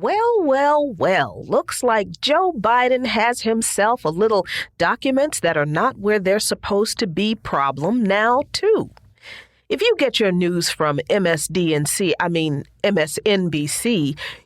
Well. Looks like Joe Biden has himself a little documents that are not where they're supposed to be problem now, too. If you get your news from MSNBC,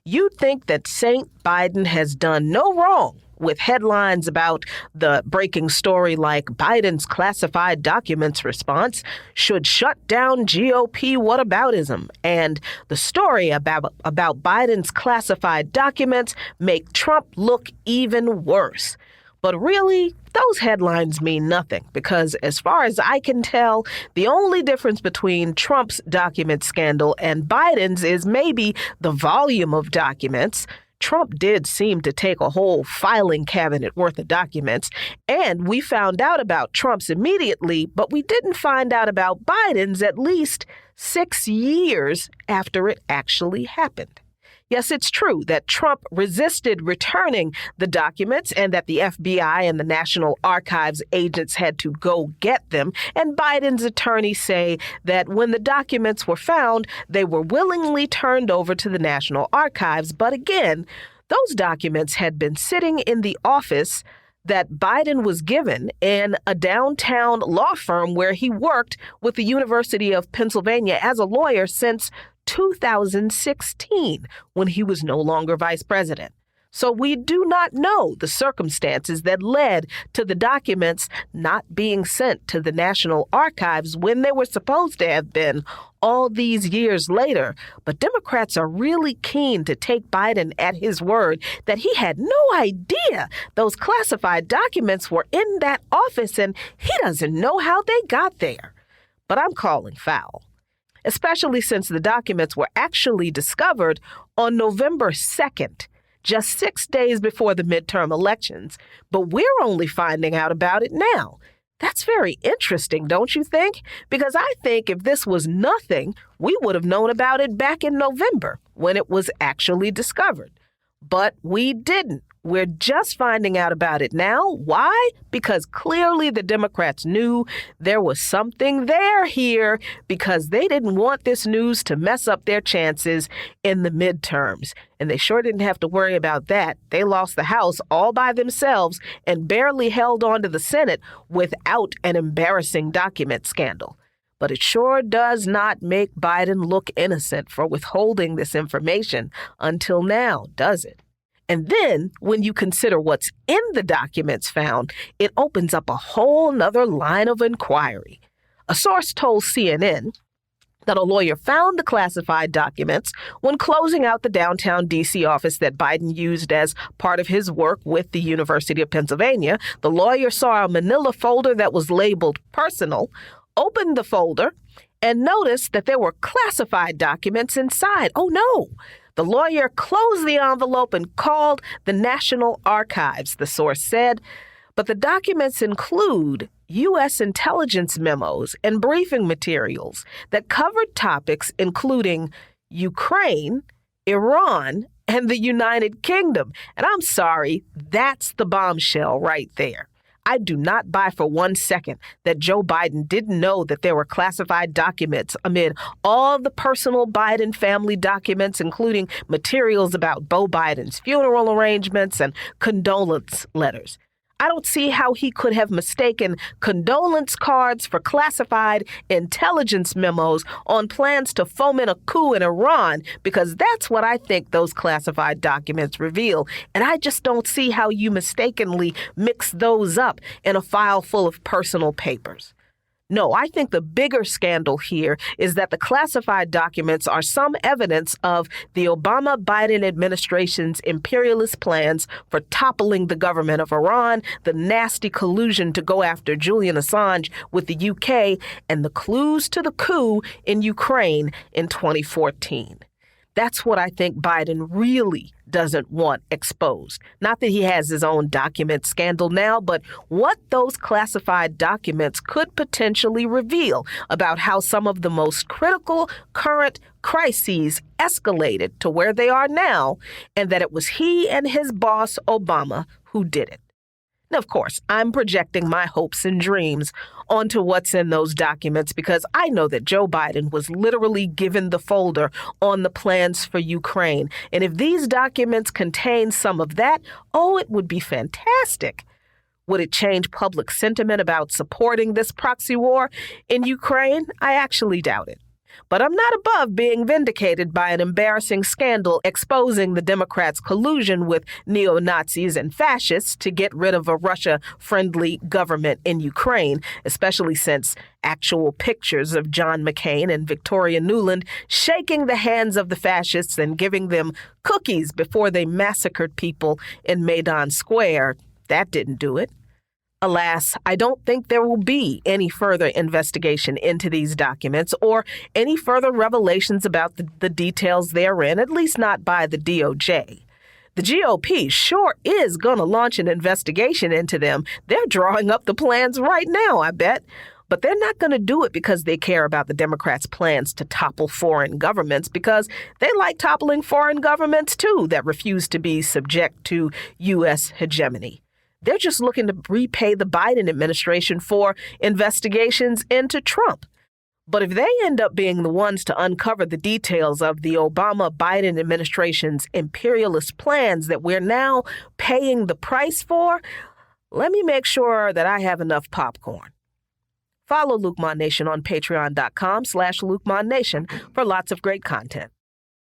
you'd think that Saint Biden has done no wrong with headlines about the breaking story like Biden's classified documents response should shut down GOP whataboutism, and the story about Biden's classified documents make Trump look even worse. But really, those headlines mean nothing because, as far as I can tell, the only difference between Trump's document scandal and Biden's is maybe the volume of documents. Trump did seem to take a whole filing cabinet worth of documents, and we found out about Trump's immediately, but we didn't find out about Biden's at least 6 years after it actually happened. Yes, it's true that Trump resisted returning the documents and that the FBI and the National Archives agents had to go get them. And Biden's attorneys say that when the documents were found, they were willingly turned over to the National Archives. But again, those documents had been sitting in the office that Biden was given in a downtown law firm where he worked with the University of Pennsylvania as a lawyer since 2016, when he was no longer vice president. So we do not know the circumstances that led to the documents not being sent to the National Archives when they were supposed to have been all these years later. But Democrats are really keen to take Biden at his word that he had no idea those classified documents were in that office and he doesn't know how they got there. But I'm calling foul, especially since the documents were actually discovered on November 2nd, just 6 days before the midterm elections. But we're only finding out about it now. That's very interesting, don't you think? Because I think if this was nothing, we would have known about it back in November when it was actually discovered. But we didn't. We're just finding out about it now. Why? Because clearly the Democrats knew there was something there here because they didn't want this news to mess up their chances in the midterms. And they sure didn't have to worry about that. They lost the House all by themselves and barely held on to the Senate without an embarrassing document scandal. But it sure does not make Biden look innocent for withholding this information until now, does it? And then when you consider what's in the documents found, it opens up a whole nother line of inquiry. A source told CNN that a lawyer found the classified documents when closing out the downtown D.C. office that Biden used as part of his work with the University of Pennsylvania. The lawyer saw a manila folder that was labeled personal, opened the folder, and noticed that there were classified documents inside. Oh, no. The lawyer closed the envelope and called the National Archives, the source said. But the documents include U.S. intelligence memos and briefing materials that covered topics including Ukraine, Iran, and the United Kingdom. And I'm sorry, that's the bombshell right there. I do not buy for 1 second that Joe Biden didn't know that there were classified documents amid all the personal Biden family documents, including materials about Beau Biden's funeral arrangements and condolence letters. I don't see how he could have mistaken condolence cards for classified intelligence memos on plans to foment a coup in Iran, because that's what I think those classified documents reveal. And I just don't see how you mistakenly mix those up in a file full of personal papers. No, I think the bigger scandal here is that the classified documents are some evidence of the Obama-Biden administration's imperialist plans for toppling the government of Iran, the nasty collusion to go after Julian Assange with the UK, and the clues to the coup in Ukraine in 2014. That's what I think Biden really doesn't want exposed. Not that he has his own document scandal now, but what those classified documents could potentially reveal about how some of the most critical current crises escalated to where they are now, and that it was he and his boss, Obama, who did it. Of course, I'm projecting my hopes and dreams onto what's in those documents because I know that Joe Biden was literally given the folder on the plans for Ukraine. And if these documents contain some of that, oh, it would be fantastic. Would it change public sentiment about supporting this proxy war in Ukraine? I actually doubt it. But I'm not above being vindicated by an embarrassing scandal exposing the Democrats' collusion with neo-Nazis and fascists to get rid of a Russia-friendly government in Ukraine, especially since actual pictures of John McCain and Victoria Nuland shaking the hands of the fascists and giving them cookies before they massacred people in Maidan Square, that didn't do it. Alas, I don't think there will be any further investigation into these documents or any further revelations about the details therein, at least not by the DOJ. The GOP sure is going to launch an investigation into them. They're drawing up the plans right now, I bet. But they're not going to do it because they care about the Democrats' plans to topple foreign governments, because they like toppling foreign governments, too, that refuse to be subject to U.S. hegemony. They're just looking to repay the Biden administration for investigations into Trump. But if they end up being the ones to uncover the details of the Obama-Biden administration's imperialist plans that we're now paying the price for, let me make sure that I have enough popcorn. Follow Luke Mon Nation on patreon.com/LukeMonNation for lots of great content.